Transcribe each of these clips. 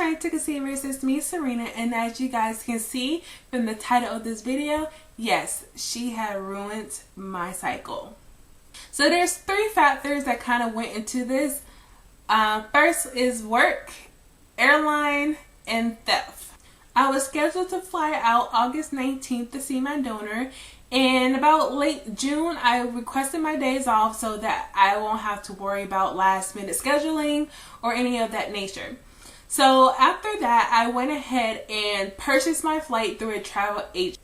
my TTC'ER, it's me, Serena, and as you guys can see from the title of this video, yes, she had ruined my cycle. So there's 3 factors that kind of went into this. First is work, airline, and theft. I was scheduled to fly out August 19th to see my donor, and about late June I requested my days off so that I won't have to worry about last minute scheduling or any of that nature. So after that, I went ahead and purchased my flight through a travel agent.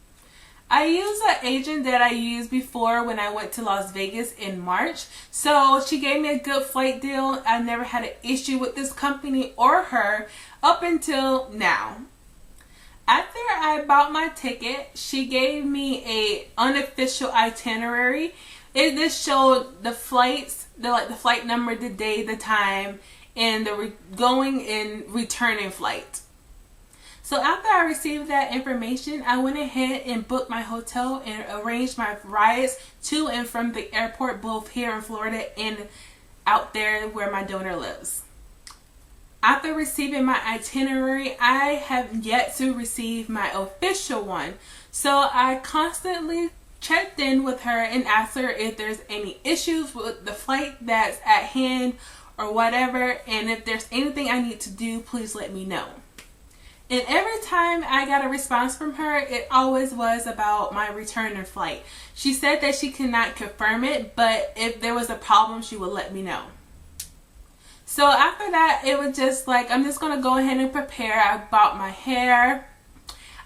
I used an agent that I used before when I went to Las Vegas in March. So she gave me a good flight deal. I never had an issue with this company or her up until now. After I bought my ticket, she gave me a unofficial itinerary. It just showed the flights, the flight number, the day, the time, and the going and returning flight. So after I received that information, I went ahead and booked my hotel and arranged my rides to and from the airport, both here in Florida and out there where my donor lives. After receiving my itinerary, I have yet to receive my official one. So I constantly checked in with her and asked her if there's any issues with the flight that's at hand or whatever, and if there's anything I need to do, please let me know. And every time I got a response from her, it always was about my return and flight. She said that she could not confirm it, but if there was a problem, she would let me know. So after that, it was just like, I'm just going to go ahead and prepare. I bought my hair.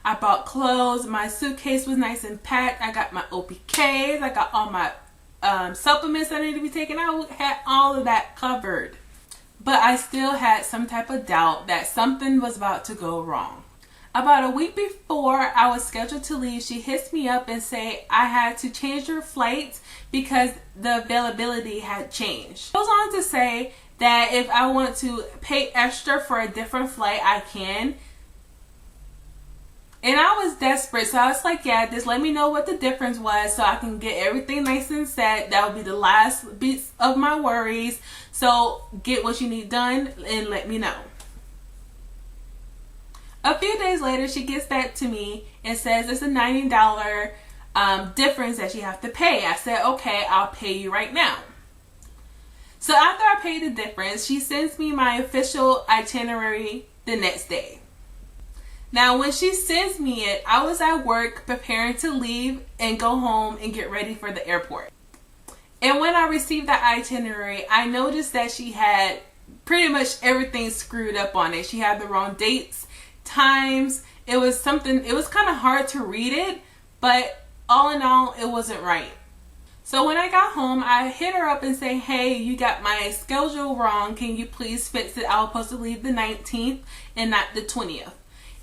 I bought clothes. My suitcase was nice and packed. I got my OPKs. I got all my supplements that I need to be taken. I had all of that covered. But I still had some type of doubt that something was about to go wrong. About a week before I was scheduled to leave, she hits me up and say I had to change her flights because the availability had changed. She goes on to say that if I want to pay extra for a different flight, I can. And I was desperate, so I was like, yeah, just let me know what the difference was so I can get everything nice and set. That would be the last bits of my worries. So get what you need done and let me know. A few days later, she gets back to me and says it's a $90 difference that you have to pay. I said, okay, I'll pay you right now. So after I pay the difference, she sends me my official itinerary the next day. Now, when she sends me it, I was at work preparing to leave and go home and get ready for the airport. And when I received the itinerary, I noticed that she had pretty much everything screwed up on it. She had the wrong dates, times. It was kind of hard to read it, but all in all, it wasn't right. So when I got home, I hit her up and say, hey, you got my schedule wrong. Can you please fix it? I was supposed to leave the 19th and not the 20th.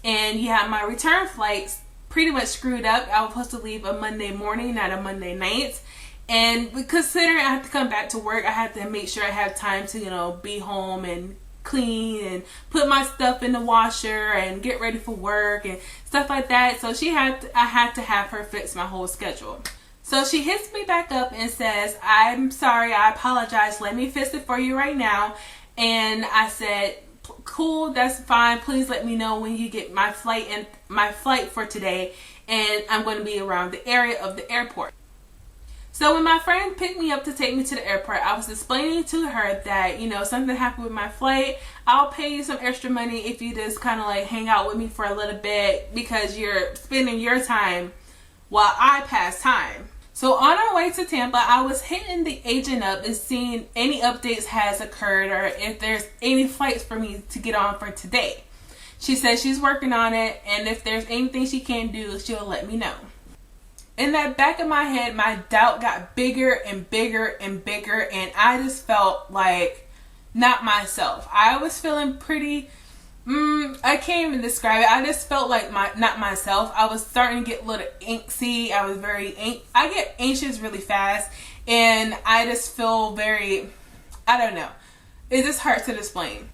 And you have my return flights pretty much screwed up. I was supposed to leave a Monday morning, not a Monday night. And considering I have to come back to work, I had to make sure I have time to, be home and clean and put my stuff in the washer and get ready for work and stuff like that. So I had to have her fix my whole schedule. So she hits me back up and says, I'm sorry, I apologize. Let me fix it for you right now. And I said, cool, that's fine. Please let me know when you get my flight for today, and I'm going to be around the area of the airport. So when my friend picked me up to take me to the airport, I was explaining to her that, something happened with my flight. I'll pay you some extra money if you just kind of like hang out with me for a little bit because you're spending your time while I pass time. So on our way to Tampa, I was hitting the agent up and seeing any updates has occurred or if there's any flights for me to get on for today. She says she's working on it, and if there's anything she can do, she'll let me know. In that back of my head, my doubt got bigger and bigger and bigger, and I just felt like not myself. I was feeling pretty... I can't even describe it. I just felt like not myself. I was starting to get a little antsy. I get anxious really fast, and I just feel very, I don't know. It just hurts to explain.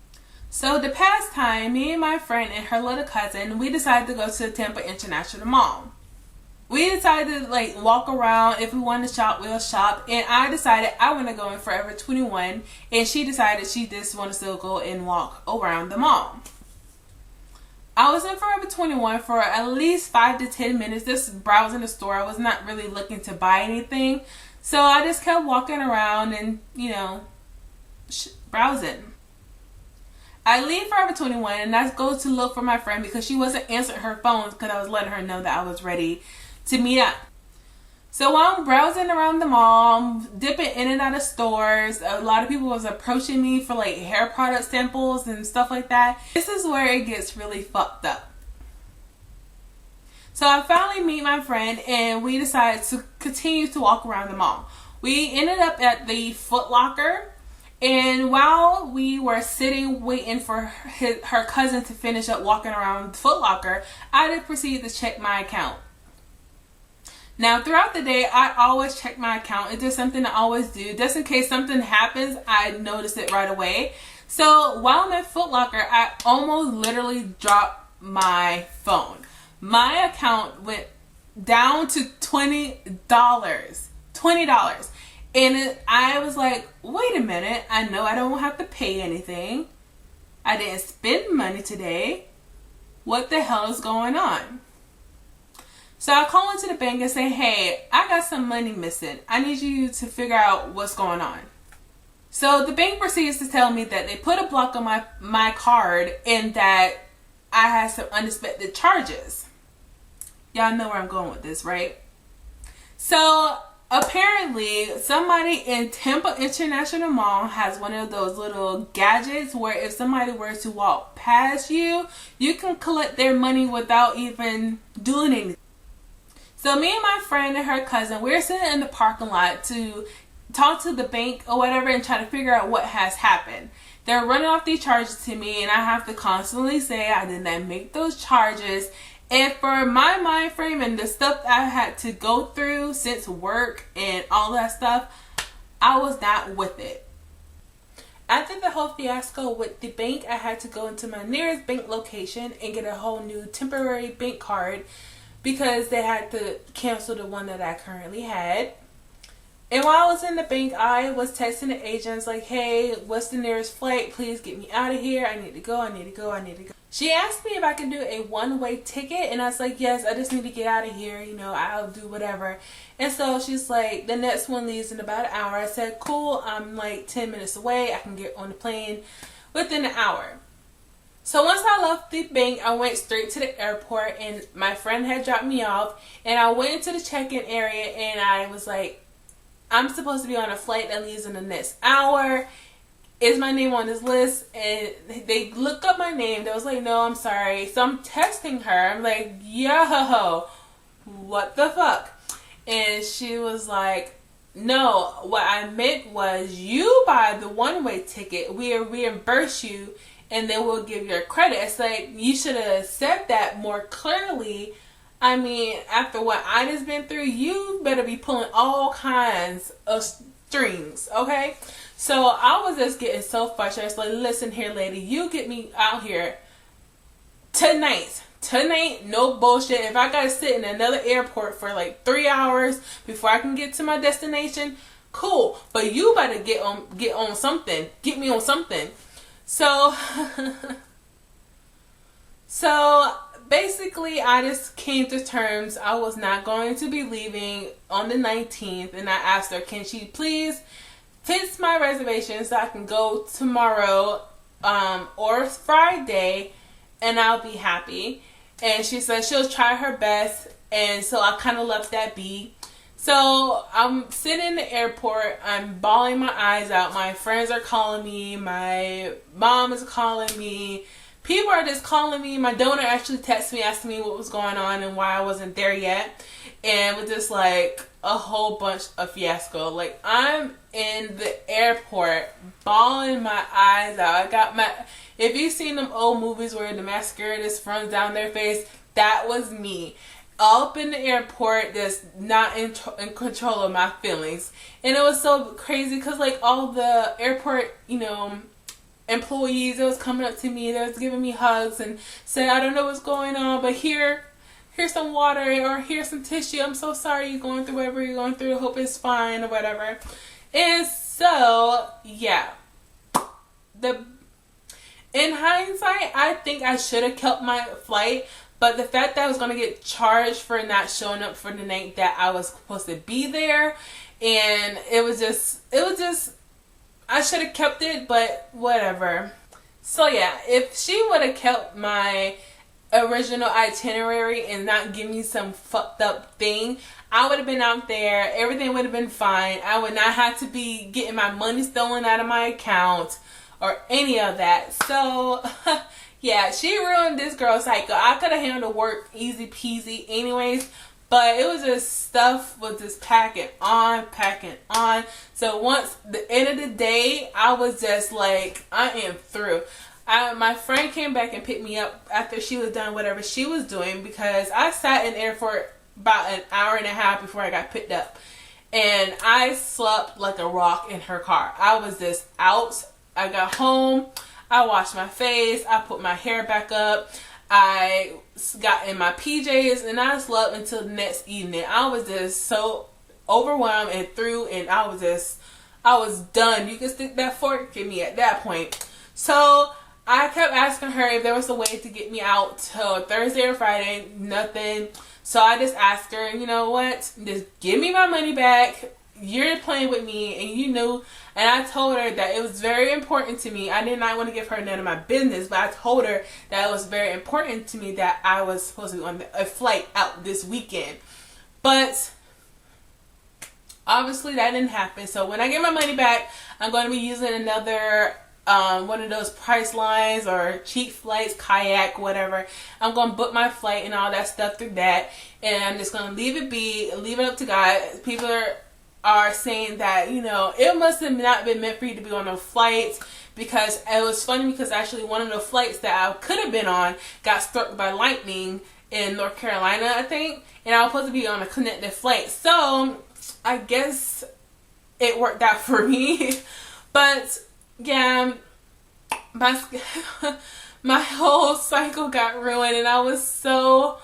So the past time, me and my friend and her little cousin, we decided to go to the Tampa International Mall. We decided to walk around. If we want to shop, we'll shop. And I decided I want to go in Forever 21, and she decided she just wants to go and walk around the mall. I was in Forever 21 for at least 5 to 10 minutes just browsing the store. I was not really looking to buy anything. So I just kept walking around and, you know, browsing. I leave Forever 21 and I go to look for my friend because she wasn't answering her phone because I was letting her know that I was ready to meet up. So while I'm browsing around the mall, I'm dipping in and out of stores. A lot of people was approaching me for like hair product samples and stuff like that. This is where it gets really fucked up. So I finally meet my friend and we decided to continue to walk around the mall. We ended up at the Foot Locker. And while we were sitting waiting for her cousin to finish up walking around Foot Locker, I did proceed to check my account. Now throughout the day, I always check my account. It's just something I always do. Just in case something happens, I notice it right away. So while I'm at Foot Locker, I almost literally dropped my phone. My account went down to $20. $20. And I was like, wait a minute, I know I don't have to pay anything. I didn't spend money today. What the hell is going on? So I call into the bank and say, hey, I got some money missing. I need you to figure out what's going on. So the bank proceeds to tell me that they put a block on my card and that I had some unexpected charges. Y'all know where I'm going with this, right? So apparently, somebody in Tampa International Mall has one of those little gadgets where if somebody were to walk past you, you can collect their money without even doing anything. So me and my friend and her cousin, we're sitting in the parking lot to talk to the bank or whatever and try to figure out what has happened. They're running off these charges to me and I have to constantly say I did not make those charges. And for my mind frame and the stuff I had to go through since work and all that stuff, I was not with it. After the whole fiasco with the bank, I had to go into my nearest bank location and get a whole new temporary bank card because they had to cancel the one that I currently had. And while I was in the bank, I was texting the agents like, hey, what's the nearest flight? Please get me out of here. I need to go, I need to go, I need to go. She asked me if I can do a one-way ticket, and I was like, yes, I just need to get out of here, you know, I'll do whatever. And so she's like, the next one leaves in about an hour. I said, cool, I'm like 10 minutes away, I can get on the plane within an hour. So once I left the bank, I went straight to the airport, and my friend had dropped me off, and I went into the check-in area, and I was like, I'm supposed to be on a flight that leaves in the next hour. Is my name on this list? And they look up my name. They was like, no, I'm sorry. So I'm texting her. I'm like, yo, what the fuck? And she was like, no, what I meant was you buy the one-way ticket. We'll reimburse you and then we'll give you a credit. It's like, you should have said that more clearly. I mean, after what I just been through, you better be pulling all kinds of strings, okay? So I was just getting so frustrated. It's like, listen here, lady, you get me out here tonight. Tonight, no bullshit. If I gotta sit in another airport for like 3 hours before I can get to my destination, cool. But you better get on something. Get me on something. So, basically, I just came to terms. I was not going to be leaving on the 19th, and I asked her, can she please fix my reservation so I can go tomorrow or Friday, and I'll be happy. And she said she'll try her best, and so I kind of left that be. So I'm sitting in the airport, I'm bawling my eyes out. My friends are calling me, my mom is calling me. People are just calling me. My donor actually texted me asking me what was going on and why I wasn't there yet. And it was just like a whole bunch of fiasco. Like, I'm in the airport bawling my eyes out. I got my... If you've seen them old movies where the mascara just runs down their face, that was me. Up in the airport, just not in control of my feelings. And it was so crazy because, like, all the airport, you know, employees that was coming up to me, that was giving me hugs and said, I don't know what's going on, but here's some water, or here's some tissue. I'm so sorry you're going through whatever you're going through. I hope it's fine or whatever. And so, yeah. in hindsight, I think I should have kept my flight. But the fact that I was going to get charged for not showing up for the night that I was supposed to be there, and it was just, I should have kept it, but whatever. So yeah, if she would have kept my original itinerary and not give me some fucked up thing, I would have been out there, everything would have been fine. I would not have to be getting my money stolen out of my account or any of that. So yeah, she ruined this girl's cycle. I could have handled work easy peasy anyways, but it was just stuff was just packing on. So once the end of the day, I was just like, I am through. My friend came back and picked me up after she was done whatever she was doing, because I sat in there for about an hour and a half before I got picked up. And I slept like a rock in her car. I was just out. I got home. I washed my face. I put my hair back up. I got in my PJs and I slept until the next evening. I was just so overwhelmed and through, and I was done. You can stick that fork in me at that point. So I kept asking her if there was a way to get me out till Thursday or Friday. Nothing. So I just asked her, you know what? Just give me my money back. You're playing with me, and you knew. And I told her that it was very important to me. I did not want to give her none of my business, but I told her that it was very important to me that I was supposed to be on a flight out this weekend. But obviously that didn't happen. So when I get my money back, I'm going to be using another one of those Pricelines or cheap flights, kayak, whatever. I'm going to book my flight and all that stuff through that. And I'm just going to leave it be, leave it up to God. People are saying that, you know, it must have not been meant for you to be on a flight, because it was funny because actually one of the flights that I could have been on got struck by lightning in North Carolina, I think. And I was supposed to be on a connected flight. So I guess it worked out for me. But yeah, my whole cycle got ruined, and I was so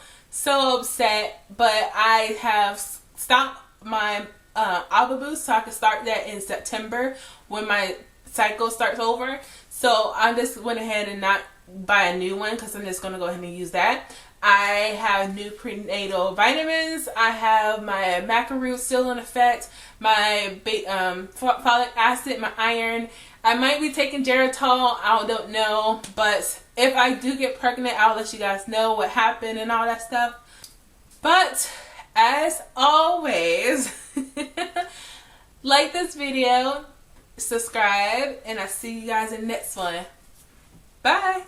upset. But I have stopped my Babydust, so I can start that in September when my cycle starts over. So I just went ahead and not buy a new one, because I'm just going to go ahead and use that. I have new prenatal vitamins. I have my macaroon still in effect, my folic acid, my iron. I might be taking Geritol, I don't know, but if I do get pregnant, I'll let you guys know what happened and all that stuff. But as always, like this video, subscribe, and I'll see you guys in the next one. Bye!